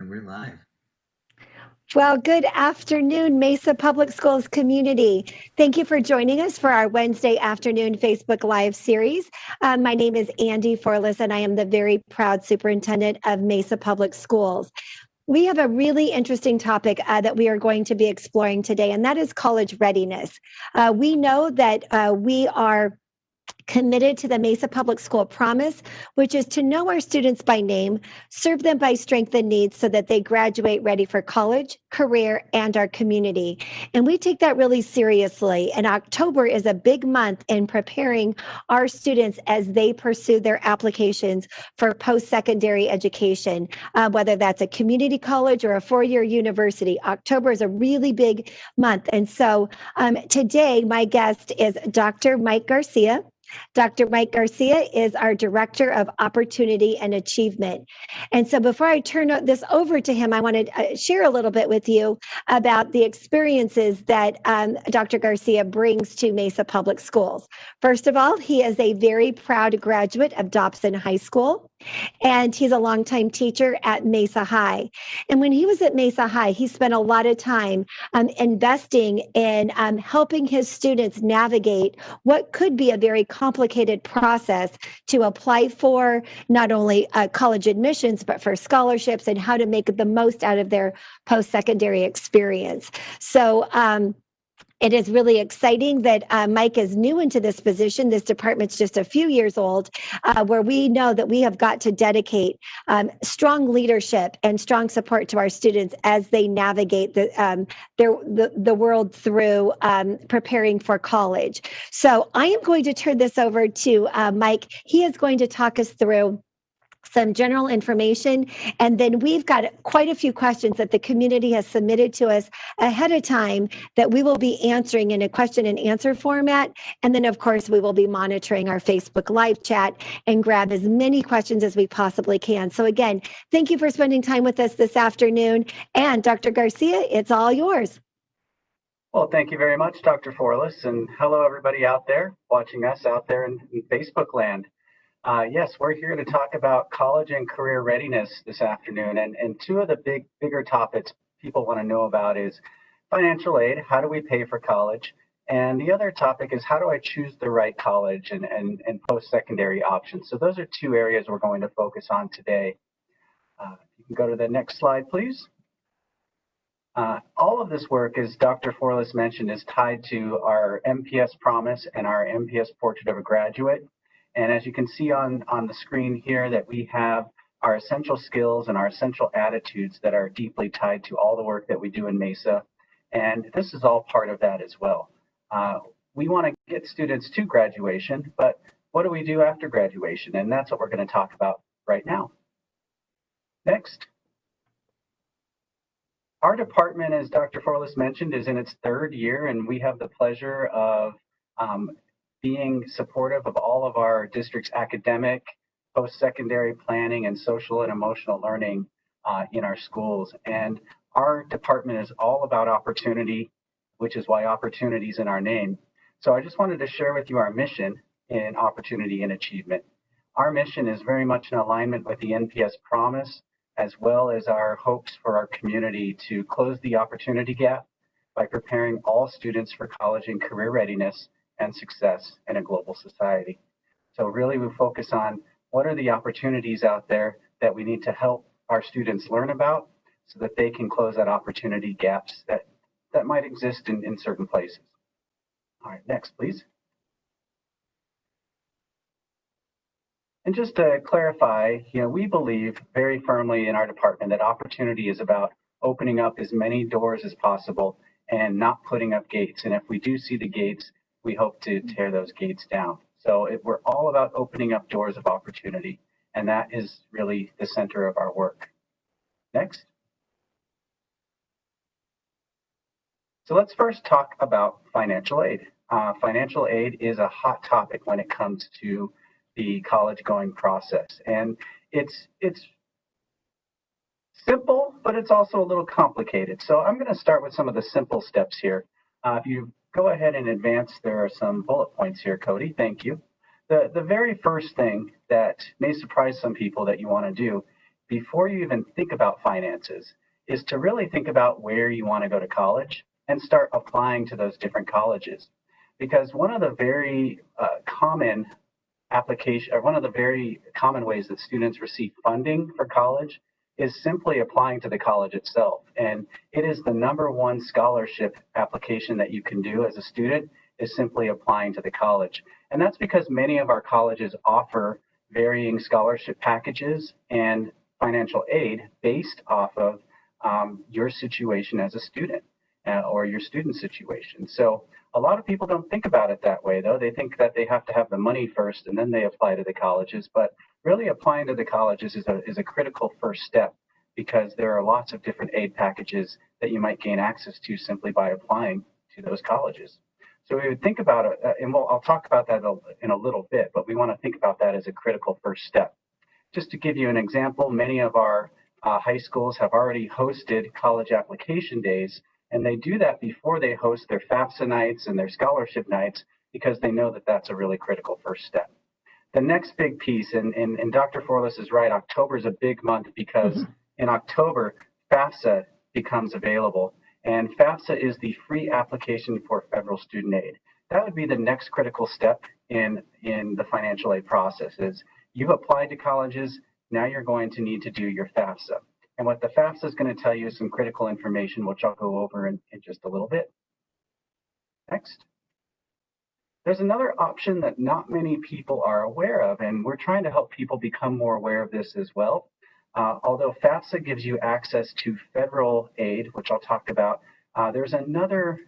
And we're live. Well, good afternoon, Mesa Public Schools community. Thank you for joining us for our Wednesday afternoon Facebook Live series. My name is Andy Forlis, and I am the very proud superintendent of Mesa Public Schools. We have a really interesting topic that we are going to be exploring today, and that is college readiness. We know that we are committed to the Mesa Public School Promise, which is to know our students by name, serve them by strength and needs so that they graduate ready for college, career, and our community. And we take that really seriously. And October is a big month in preparing our students as they pursue their applications for post-secondary education, whether that's a community college or a four-year university. October is a really big month. And so today, my guest is Dr. Mike Garcia. Dr. Mike Garcia is our Director of Opportunity and Achievement. And so before I turn this over to him, I want to share a little bit with you about the experiences that Dr. Garcia brings to Mesa Public Schools. First of all, he is a very proud graduate of Dobson High School, and he's a longtime teacher at Mesa High. And when he was at Mesa High, he spent a lot of time investing in helping his students navigate what could be a very complicated process to apply for not only college admissions, but for scholarships and how to make the most out of their post-secondary experience. So it is really exciting that Mike is new into this position. This department's just a few years old, where we know that we have got to dedicate strong leadership and strong support to our students as they navigate the world through preparing for college. So I am going to turn this over to Mike. He is going to talk us through some general information, and then we've got quite a few questions that the community has submitted to us ahead of time that we will be answering in a question and answer format. And then, of course, we will be monitoring our Facebook Live chat and grab as many questions as we possibly can. So again, thank you for spending time with us this afternoon. And Dr. Garcia, it's all yours. Well, thank you very much, Dr. Forlis, and hello, everybody out there watching us out there in Facebook land. Yes, we're here to talk about college and career readiness this afternoon. And two of the bigger topics people want to know about is financial aid. How do we pay for college? And the other topic is how do I choose the right college and post-secondary options? So those are two areas we're going to focus on today. You can go to the next slide, please. All of this work, as Dr. Forlis mentioned, is tied to our MPS Promise and our MPS Portrait of a Graduate. And as you can see on the screen here, that we have our essential skills and our essential attitudes that are deeply tied to all the work that we do in Mesa. And this is all part of that as well. We want to get students to graduation, but what do we do after graduation? And that's what we're going to talk about right now. Next. Our department, as Dr. Forlis mentioned, is in its third year, and we have the pleasure of being supportive of all of our district's academic, post-secondary planning, and social and emotional learning in our schools. And our department is all about opportunity, which is why opportunity is in our name. So I just wanted to share with you our mission in opportunity and achievement. Our mission is very much in alignment with the NPS Promise, as well as our hopes for our community to close the opportunity gap by preparing all students for college and career readiness and success in a global society. So really we focus on what are the opportunities out there that we need to help our students learn about so that they can close that opportunity gaps that might exist in certain places. All right, next, please. And just to clarify, we believe very firmly in our department that opportunity is about opening up as many doors as possible and not putting up gates. And if we do see the gates, we hope to tear those gates down. So we're all about opening up doors of opportunity, and that is really the center of our work. Next. So let's first talk about financial aid. Financial aid is a hot topic when it comes to the college going process. And it's simple, but it's also a little complicated. So I'm going to start with some of the simple steps here. If you go ahead and advance, there are some bullet points here, Cody. Thank you. The very first thing that may surprise some people that you want to do before you even think about finances is to really think about where you want to go to college and start applying to those different colleges. Because one of the very common application, or one of the very common ways that students receive funding for college is simply applying to the college itself. And it is the #1 scholarship application that you can do as a student is simply applying to the college. And that's because many of our colleges offer varying scholarship packages and financial aid based off of your situation as a student or your student situation. So a lot of people don't think about it that way, though. They think that they have to have the money first and then they apply to the colleges. But really applying to the colleges is a critical first step, because there are lots of different aid packages that you might gain access to simply by applying to those colleges. So we would think about it, and I'll talk about that in a little bit, but we want to think about that as a critical first step. Just to give you an example, many of our high schools have already hosted college application days, and they do that before they host their FAFSA nights and their scholarship nights, because they know that that's a really critical first step. The next big piece, and Dr. Forlis is right, October is a big month because in October, FAFSA becomes available. And FAFSA is the free application for federal student aid. That would be the next critical step in the financial aid process. Is you've applied to colleges, now you're going to need to do your FAFSA. And what the FAFSA is going to tell you is some critical information, which I'll go over in just a little bit. Next. There's another option that not many people are aware of, and we're trying to help people become more aware of this as well. Although FAFSA gives you access to federal aid, which I'll talk about, there's another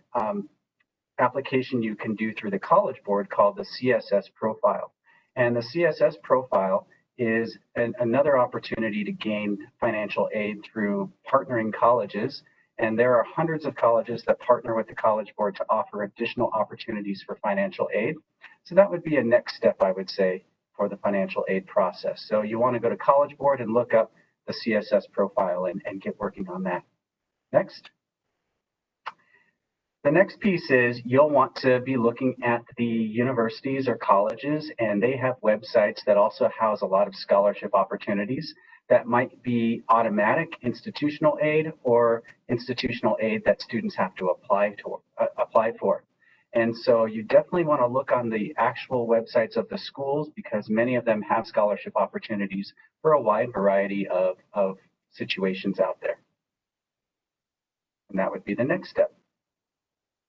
application you can do through the College Board called the CSS profile. And the CSS profile is another opportunity to gain financial aid through partnering colleges. And there are hundreds of colleges that partner with the College Board to offer additional opportunities for financial aid. So that would be a next step, I would say, for the financial aid process. So you want to go to College Board and look up the CSS profile and get working on that. Next. The next piece is you'll want to be looking at the universities or colleges, and they have websites that also house a lot of scholarship opportunities that might be automatic institutional aid or institutional aid that students have to apply for. And so you definitely want to look on the actual websites of the schools, because many of them have scholarship opportunities for a wide variety of situations out there. And that would be the next step.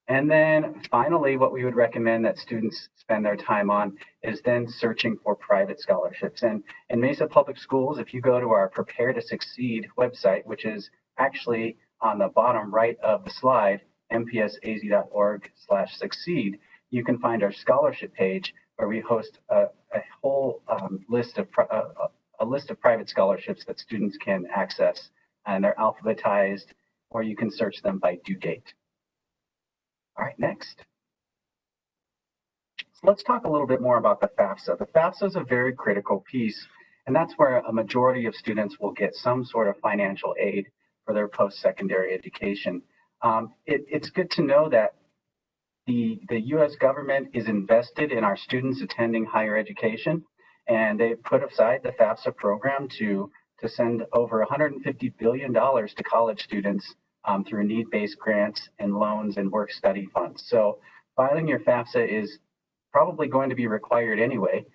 And then finally, what we would recommend that students spend their time on is then searching for private scholarships. And in Mesa Public Schools, if you go to our Prepare to Succeed website, which is actually on the bottom right of the slide, mpsaz.org/succeed, you can find our scholarship page where we host a whole list of private scholarships that students can access, and they're alphabetized, or you can search them by due date. All right, next. So let's talk a little bit more about the FAFSA. The FAFSA is a very critical piece, and that's where a majority of students will get some sort of financial aid for their post-secondary education. It's good to know that the U.S. government is invested in our students attending higher education, and they put aside the FAFSA program to send over $150 billion to college students through need-based grants and loans and work-study funds. So filing your FAFSA is probably going to be required anyway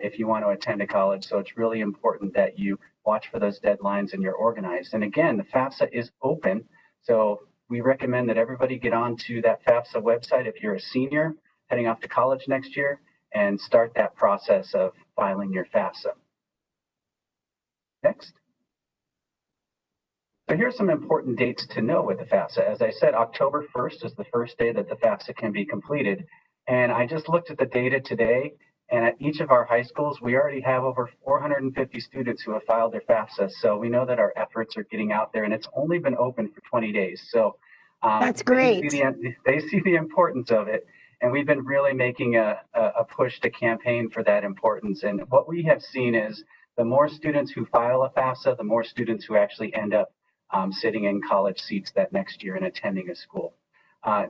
if you want to attend a college. So it's really important that you watch for those deadlines and you're organized. And again, the FAFSA is open. So we recommend that everybody get onto that FAFSA website if you're a senior heading off to college next year and start that process of filing your FAFSA. Next. So here's some important dates to know with the FAFSA. As I said, October 1st is the first day that the FAFSA can be completed. And I just looked at the data today, and at each of our high schools, we already have over 450 students who have filed their FAFSA. So we know that our efforts are getting out there, and it's only been open for 20 days. So that's great. They see the importance of it. And we've been really making a push to campaign for that importance. And what we have seen is the more students who file a FAFSA, the more students who actually end up sitting in college seats that next year and attending a school.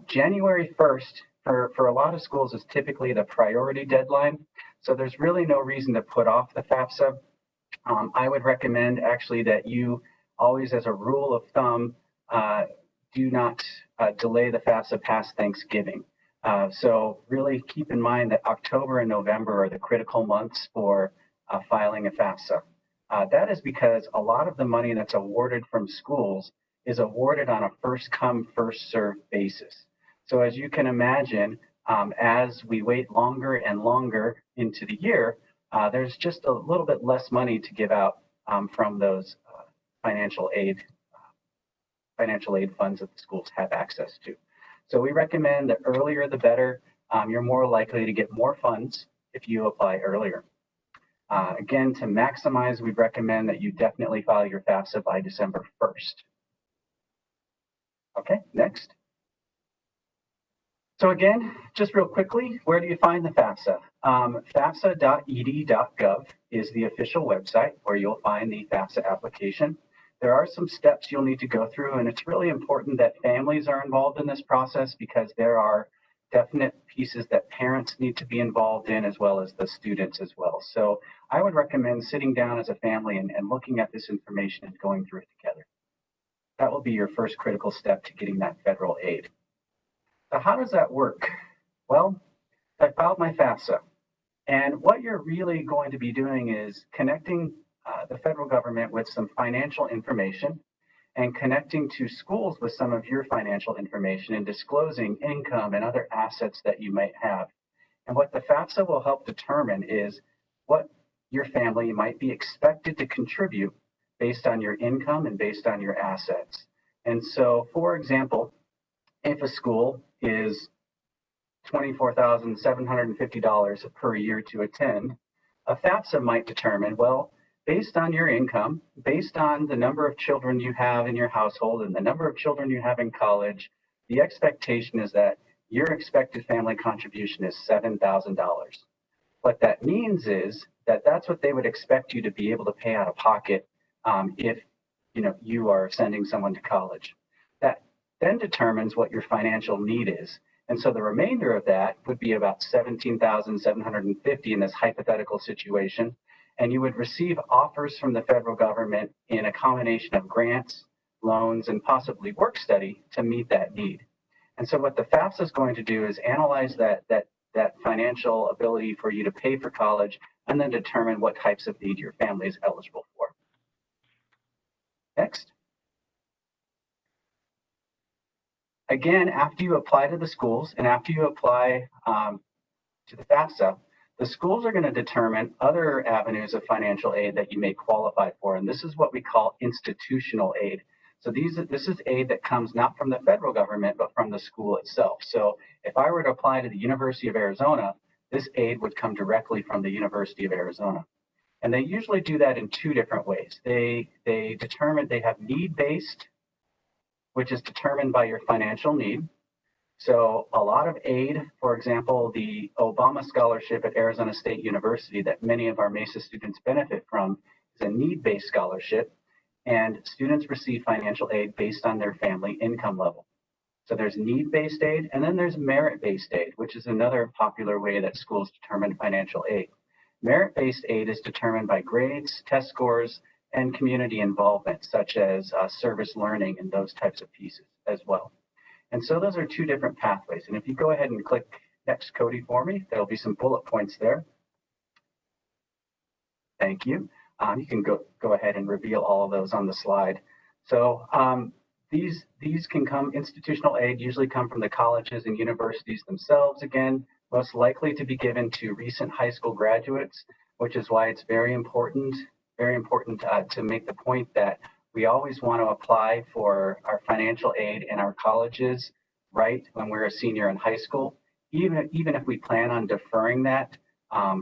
January 1st, for a lot of schools, is typically the priority deadline. So there's really no reason to put off the FAFSA. I would recommend actually that you always, as a rule of thumb, do not delay the FAFSA past Thanksgiving. So really keep in mind that October and November are the critical months for filing a FAFSA. That is because a lot of the money that's awarded from schools is awarded on a first come, first served basis. So as you can imagine, as we wait longer and longer into the year, there's just a little bit less money to give out from those financial aid funds that the schools have access to. So we recommend the earlier the better. You're more likely to get more funds if you apply earlier. Again, to maximize, we recommend that you definitely file your FAFSA by December 1st. Okay, next. So again, just real quickly, where do you find the FAFSA? FAFSA.ed.gov is the official website where you'll find the FAFSA application. There are some steps you'll need to go through, and it's really important that families are involved in this process because there are definite pieces that parents need to be involved in as well as the students as well. So I would recommend sitting down as a family and looking at this information and going through it together. That will be your first critical step to getting that federal aid. So how does that work? Well, I filed my FAFSA, and what you're really going to be doing is connecting the federal government with some financial information and connecting to schools with some of your financial information and disclosing income and other assets that you might have. And what the FAFSA will help determine is what your family might be expected to contribute based on your income and based on your assets. And so, for example, if a school is $24,750 per year to attend, a FAFSA might determine, well, based on your income, based on the number of children you have in your household and the number of children you have in college, the expectation is that your expected family contribution is $7,000. What that means is that that's what they would expect you to be able to pay out of pocket if you are sending someone to college. That then determines what your financial need is. And so the remainder of that would be about $17,750 in this hypothetical situation. And you would receive offers from the federal government in a combination of grants, loans, and possibly work study to meet that need. And so what the FAFSA is going to do is analyze that financial ability for you to pay for college and then determine what types of need your family is eligible for. Next. Again, after you apply to the schools and after you apply to the FAFSA, the schools are going to determine other avenues of financial aid that you may qualify for, and this is what we call institutional aid. So this is aid that comes not from the federal government, but from the school itself. So if I were to apply to the University of Arizona, this aid would come directly from the University of Arizona. And they usually do that in two different ways. They have need-based, which is determined by your financial need. So a lot of aid, for example, the Obama Scholarship at Arizona State University that many of our Mesa students benefit from is a need-based scholarship, and students receive financial aid based on their family income level. So there's need-based aid, and then there's merit-based aid, which is another popular way that schools determine financial aid. Merit-based aid is determined by grades, test scores, and community involvement, such as service learning and those types of pieces as well. And so those are two different pathways. And if you go ahead and click next, Cody, for me, there'll be some bullet points there. Thank you. You can go ahead and reveal all of those on the slide. So these can come, institutional aid usually come from the colleges and universities themselves, again, most likely to be given to recent high school graduates, which is why it's very important to make the point that we always want to apply for our financial aid in our colleges right when we're a senior in high school, even if we plan on deferring that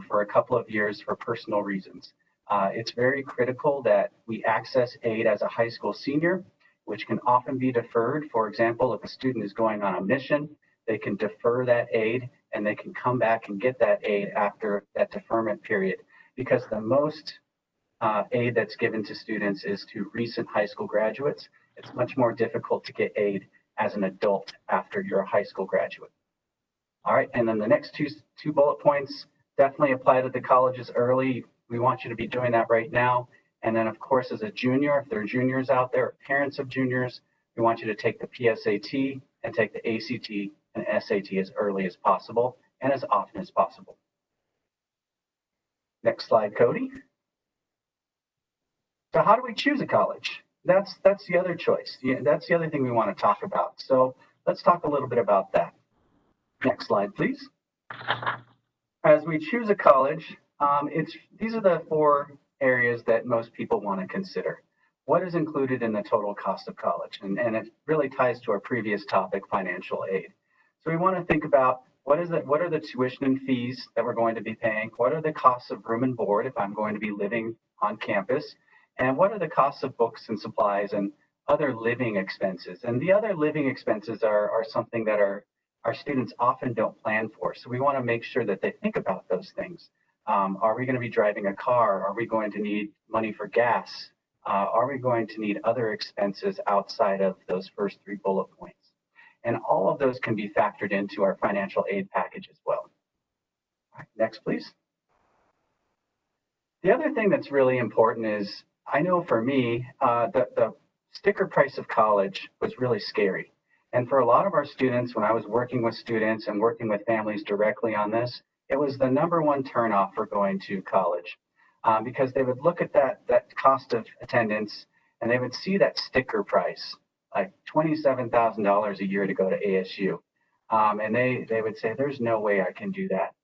for a couple of years for personal reasons. It's very critical that we access aid as a high school senior, which can often be deferred. For example, if a student is going on a mission, they can defer that aid and they can come back and get that aid after that deferment period, because the most aid that's given to students is to recent high school graduates. It's much more difficult to get aid as an adult after you're a high school graduate. All right, and then the next two bullet points definitely apply to the colleges early. We want you to be doing that right now. And then, of course, as a junior, if there are juniors out there, parents of juniors, we want you to take the PSAT and take the ACT and SAT as early as possible and as often as possible. Next slide, Cody. So how do we choose a college? That's the other choice. Yeah, that's the other thing we want to talk about. So let's talk a little bit about that. Next slide, please. As we choose a college, these are the 4 areas that most people want to consider. What is included in the total cost of college? And it really ties to our previous topic, financial aid. So we want to think about what are the tuition and fees that we're going to be paying? What are the costs of room and board if I'm going to be living on campus? And what are the costs of books and supplies and other living expenses? And the other living expenses are something that our students often don't plan for. So we want to make sure that they think about those things. Are we going to be driving a car? Are we going to need money for gas? Are we going to need other expenses outside of those first 3 bullet points? And all of those can be factored into our financial aid package as well. All right, next, please. The other thing that's really important is, I know for me, the sticker price of college was really scary. And for a lot of our students, when I was working with students and working with families directly on this, it was the #1 turnoff for going to college, because they would look at that cost of attendance and they would see that sticker price, like $27,000 a year to go to ASU. And they would say, there's no way I can do that.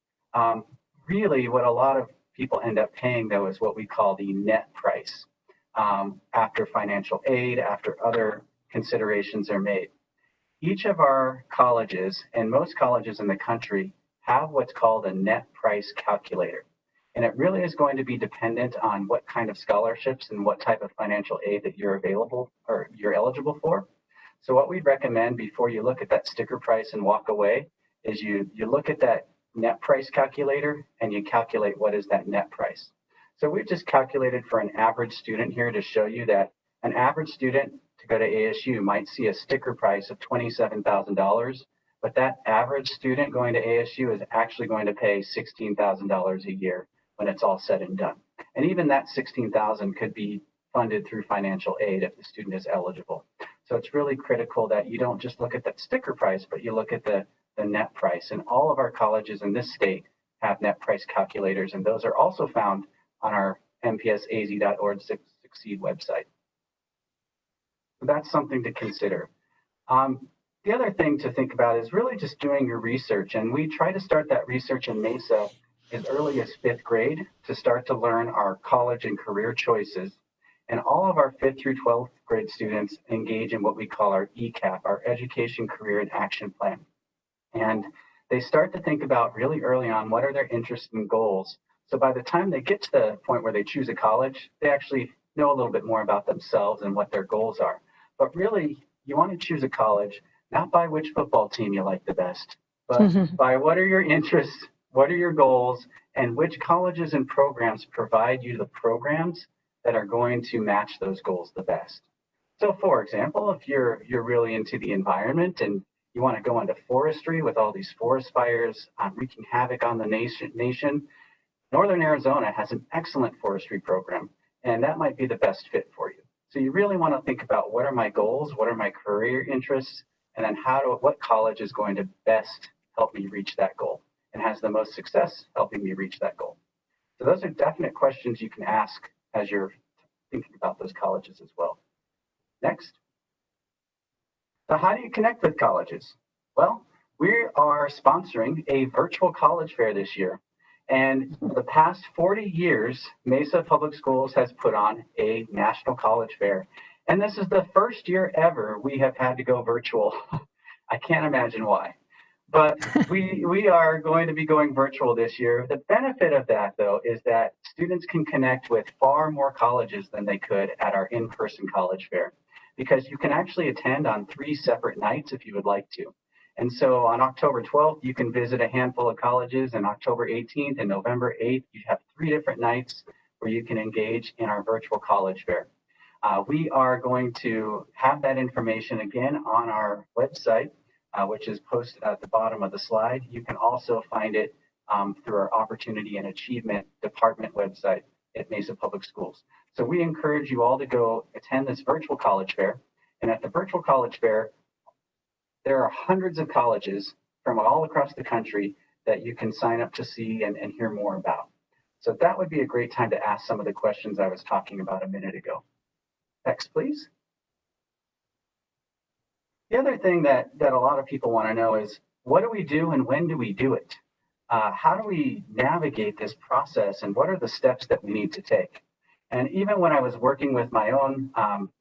Really, what a lot of people end up paying, though, is what we call the net price, after financial aid, after other considerations are made. Each of our colleges, and most colleges in the country, have what's called a net price calculator. And it really is going to be dependent on what kind of scholarships and what type of financial aid that you're available or you're eligible for. So what we'd recommend before you look at that sticker price and walk away is you look at that net price calculator and you calculate what is that net price. So we've just calculated for an average student here to show you that an average student to go to ASU might see a sticker price of $27,000, but that average student going to ASU is actually going to pay $16,000 a year when it's all said and done. And even that $16,000 could be funded through financial aid if the student is eligible. So it's really critical that you don't just look at that sticker price, but you look at the net price. And all of our colleges in this state have net price calculators, and those are also found on our mpsaz.org Succeed website. So that's something to consider. The other thing to think about is really just doing your research. And we try to start that research in Mesa as early as 5th grade to start to learn our college and career choices. And all of our 5th through 12th grade students engage in what we call our ECAP, our Education, Career, and Action Plan. And they start to think about really early on what are their interests and goals. So by the time they get to the point where they choose a college, they actually know a little bit more about themselves and what their goals are. But really, you want to choose a college not by which football team you like the best, but by what are your interests, what are your goals, and which colleges and programs provide you the programs that are going to match those goals the best. So for example, if you're really into the environment and you want to go into forestry with all these forest fires wreaking havoc on the nation, Northern Arizona has an excellent forestry program, and that might be the best fit for you. So you really want to think about what are my goals, what are my career interests, and then what college is going to best help me reach that goal and has the most success helping me reach that goal. So those are definite questions you can ask as you're thinking about those colleges as well. Next. So how do you connect with colleges? Well, we are sponsoring a virtual college fair this year. And for the past 40 years, Mesa Public Schools has put on a national college fair. And this is the first year ever we have had to go virtual. I can't imagine why. But we are going to be going virtual this year. The benefit of that, though, is that students can connect with far more colleges than they could at our in-person college fair, because you can actually attend on 3 separate nights if you would like to. And so on October 12th, you can visit a handful of colleges, and October 18th and November 8th, you have 3 different nights where you can engage in our virtual college fair. We are going to have that information again on our website, which is posted at the bottom of the slide. You can also find it through our Opportunity and Achievement Department website at Mesa Public Schools. So we encourage you all to go attend this virtual college fair. And at the virtual college fair, there are hundreds of colleges from all across the country that you can sign up to see and hear more about. So that would be a great time to ask some of the questions I was talking about a minute ago. Next, please. The other thing that a lot of people want to know is, what do we do and when do we do it? How do we navigate this process, and what are the steps that we need to take? And even when I was working with my own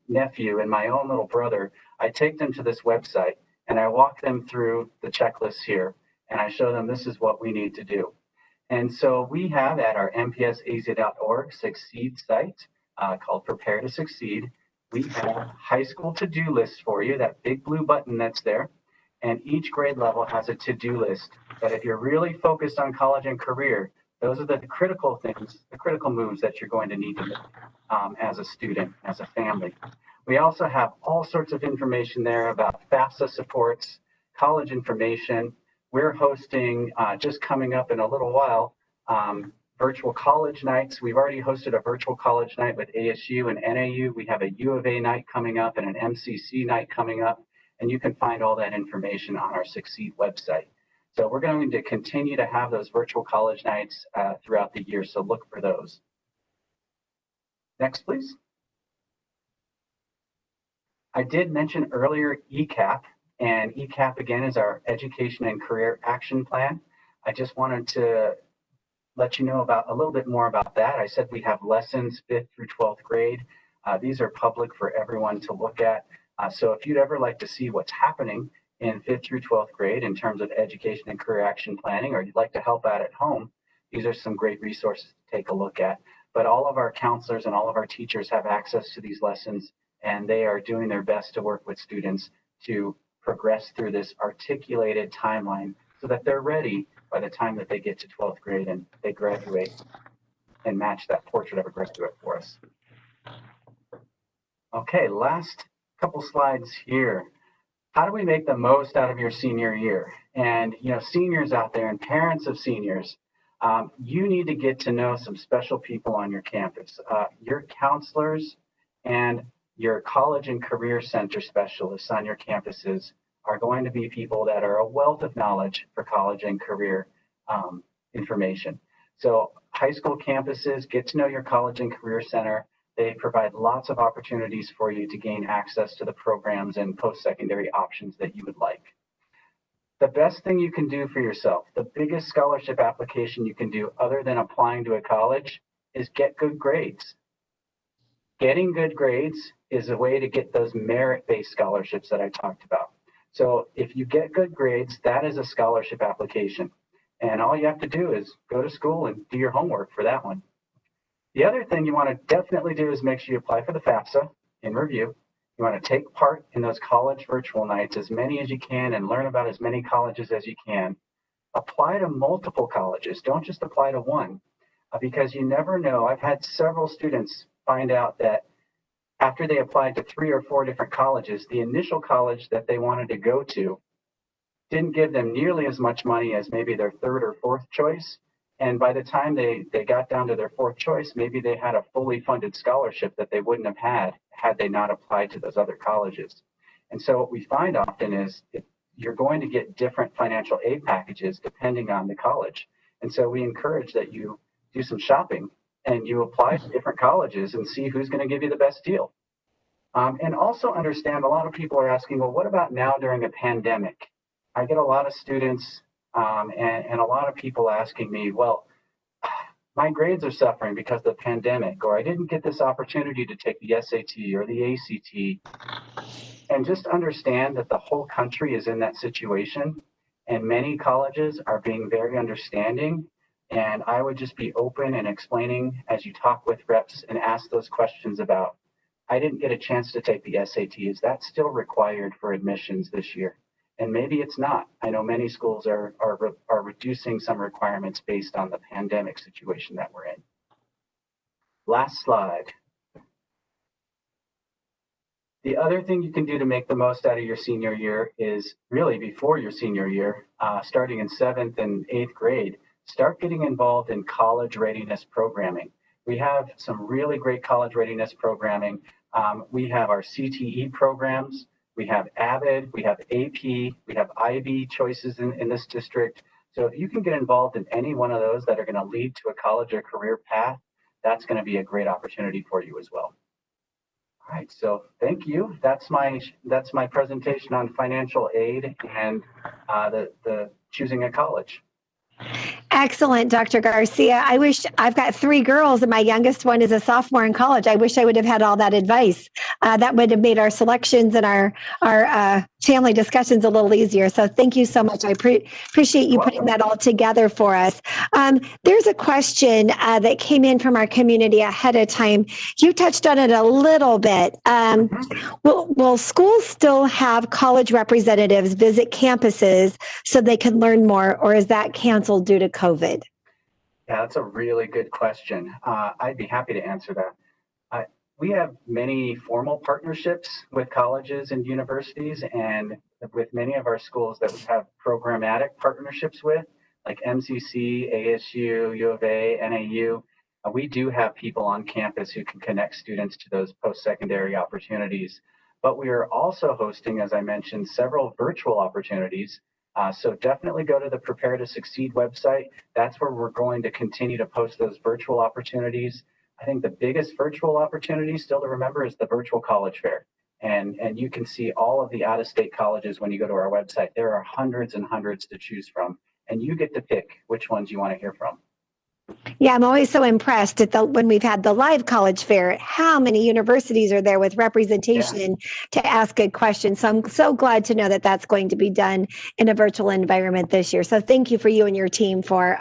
nephew and my own little brother, I take them to this website and I walk them through the checklists here, and I show them this is what we need to do. And so we have at our mpsaz.org Succeed site called Prepare to Succeed, we have high school to-do lists for you, that big blue button that's there. And each grade level has a to-do list that if you're really focused on college and career, those are the critical things, the critical moves that you're going to need to make as a student, as a family. We also have all sorts of information there about FAFSA supports, college information. We're hosting, just coming up in a little while, virtual college nights. We've already hosted a virtual college night with ASU and NAU. We have a U of A night coming up and an MCC night coming up. And you can find all that information on our Succeed website. So we're going to continue to have those virtual college nights throughout the year, so look for those. Next, please. I did mention earlier ECAP, and ECAP again is our Education and Career Action Plan. I just wanted to let you know about a little bit more about that. I said we have lessons 5th through 12th grade. These are public for everyone to look at. So if you'd ever like to see what's happening in 5th through 12th grade in terms of education and career action planning, or you'd like to help out at home, these are some great resources to take a look at. But all of our counselors and all of our teachers have access to these lessons, and they are doing their best to work with students to progress through this articulated timeline so that they're ready by the time that they get to 12th grade and they graduate and match that portrait of a graduate for us. Okay, last couple slides here. How do we make the most out of your senior year? And seniors out there and parents of seniors, you need to get to know some special people on your campus. Your counselors and your college and career center specialists on your campuses are going to be people that are a wealth of knowledge for college and career information. So high school campuses, get to know your college and career center. They provide lots of opportunities for you to gain access to the programs and post-secondary options that you would like. The best thing you can do for yourself, the biggest scholarship application you can do other than applying to a college, is get good grades. Getting good grades is a way to get those merit-based scholarships that I talked about. So if you get good grades, that is a scholarship application. And all you have to do is go to school and do your homework for that one. The other thing you want to definitely do is make sure you apply for the FAFSA in review. You want to take part in those college virtual nights, as many as you can, and learn about as many colleges as you can. Apply to multiple colleges. Don't just apply to one, because you never know. I've had several students find out that after they applied to 3 or 4 different colleges, the initial college that they wanted to go to didn't give them nearly as much money as maybe their 3rd or 4th choice. And by the time they got down to their 4th choice, maybe they had a fully funded scholarship that they wouldn't have had they not applied to those other colleges. And so what we find often is you're going to get different financial aid packages depending on the college. And so we encourage that you do some shopping and you apply to different colleges and see who's going to give you the best deal. And also understand, a lot of people are asking, well, what about now during a pandemic? I get a lot of students and a lot of people asking me, well, my grades are suffering because of the pandemic, or I didn't get this opportunity to take the SAT or the ACT. And just understand that the whole country is in that situation, and many colleges are being very understanding. And I would just be open and explaining as you talk with reps and ask those questions about, I didn't get a chance to take the SAT. Is that still required for admissions this year? And maybe it's not. I know many schools are reducing some requirements based on the pandemic situation that we're in. Last slide. The other thing you can do to make the most out of your senior year is really before your senior year, starting in 7th and 8th grade, start getting involved in college readiness programming. We have some really great college readiness programming. We have our CTE programs, we have AVID, we have AP, we have IB choices in this district. So if you can get involved in any one of those that are going to lead to a college or career path, that's going to be a great opportunity for you as well. All right, so thank you. That's my presentation on financial aid and the choosing a college. Excellent, Dr. Garcia. I wish I've got 3 girls and my youngest one is a sophomore in college. I wish I would have had all that advice. That would have made our selections and our family discussions a little easier. So thank you so much. I appreciate you putting that all together for us. There's a question that came in from our community ahead of time. You touched on it a little bit. Will schools still have college representatives visit campuses so they can learn more, or is that canceled due to COVID? Yeah, that's a really good question. I'd be happy to answer that. We have many formal partnerships with colleges and universities, and with many of our schools that we have programmatic partnerships with, like MCC, ASU, U of A, NAU. We do have people on campus who can connect students to those post-secondary opportunities. But we are also hosting, as I mentioned, several virtual opportunities. So definitely go to the Prepare to Succeed website. That's where we're going to continue to post those virtual opportunities. I think the biggest virtual opportunity still to remember is the virtual college fair. And you can see all of the out-of-state colleges when you go to our website. There are hundreds and hundreds to choose from, and you get to pick which ones you want to hear from. Yeah, I'm always so impressed when we've had the live college fair, how many universities are there with representation to ask good questions. So I'm so glad to know that that's going to be done in a virtual environment this year. So thank you for you and your team for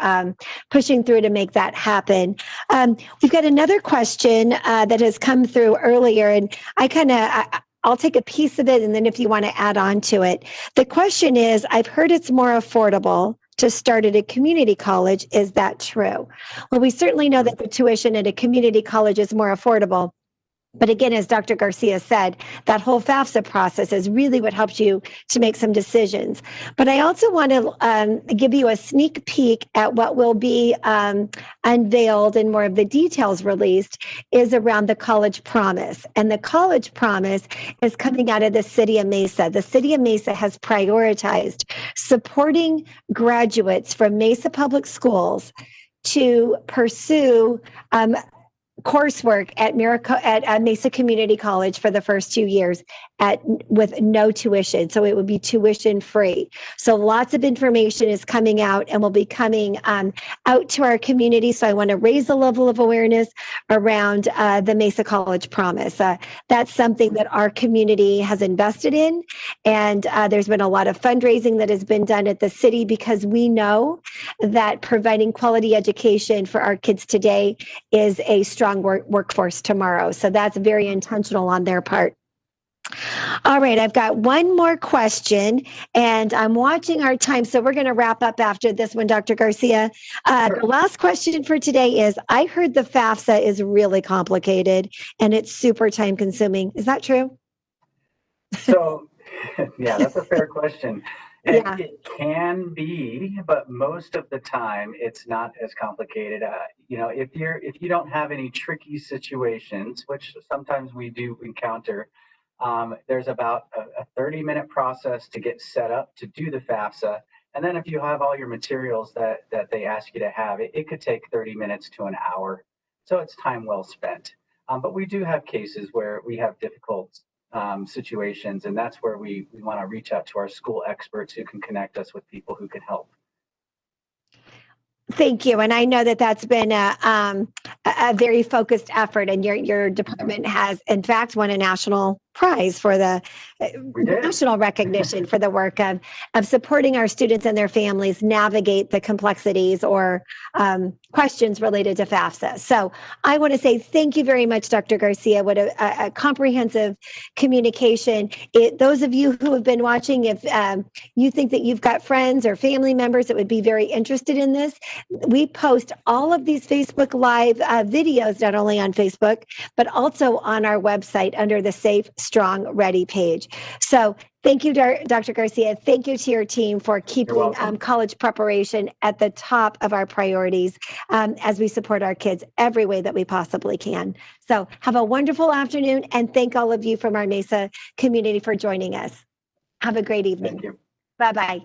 pushing through to make that happen. We've got another question that has come through earlier, and I'll take a piece of it, and then if you want to add on to it. The question is, I've heard it's more affordable to start at a community college. Is that true? Well, we certainly know that the tuition at a community college is more affordable. But again, as Dr. Garcia said, that whole FAFSA process is really what helps you to make some decisions. But I also want to give you a sneak peek at what will be unveiled and more of the details released is around the College Promise. And the College Promise is coming out of the City of Mesa. The City of Mesa has prioritized supporting graduates from Mesa Public Schools to pursue coursework at Mesa Community College for the first 2 years with no tuition. So it would be tuition free. So lots of information is coming out and will be coming out to our community. So I want to raise the level of awareness around the Mesa College Promise. That's something that our community has invested in. And there's been a lot of fundraising that has been done at the city because we know that providing quality education for our kids today is a strong workforce tomorrow. So that's very intentional on their part. All right, I've got one more question, and I'm watching our time, so we're going to wrap up after this one, Dr. Garcia. Sure. The last question for today is, I heard the FAFSA is really complicated, and it's super time-consuming. Is that true? So, yeah, that's a fair question. It can be, but most of the time it's not as complicated. If you don't have any tricky situations, which sometimes we do encounter, there's about a 30-minute process to get set up to do the FAFSA. And then if you have all your materials that they ask you to have, it could take 30 minutes to an hour. So it's time well spent. But we do have cases where we have difficult situations, and that's where we want to reach out to our school experts who can connect us with people who can help. Thank you. And I know that that's been a very focused effort, and your department has, in fact, won a national prize for the national recognition for the work of supporting our students and their families navigate the complexities or questions related to FAFSA. So I want to say thank you very much, Dr. Garcia. What a comprehensive communication. Those of you who have been watching, if you think that you've got friends or family members that would be very interested in this, we post all of these Facebook Live videos, not only on Facebook, but also on our website under the Safe strong, ready page. So thank you, Dr. Garcia. Thank you to your team for keeping college preparation at the top of our priorities as we support our kids every way that we possibly can. So have a wonderful afternoon, and thank all of you from our Mesa community for joining us. Have a great evening. Thank you. Bye-bye.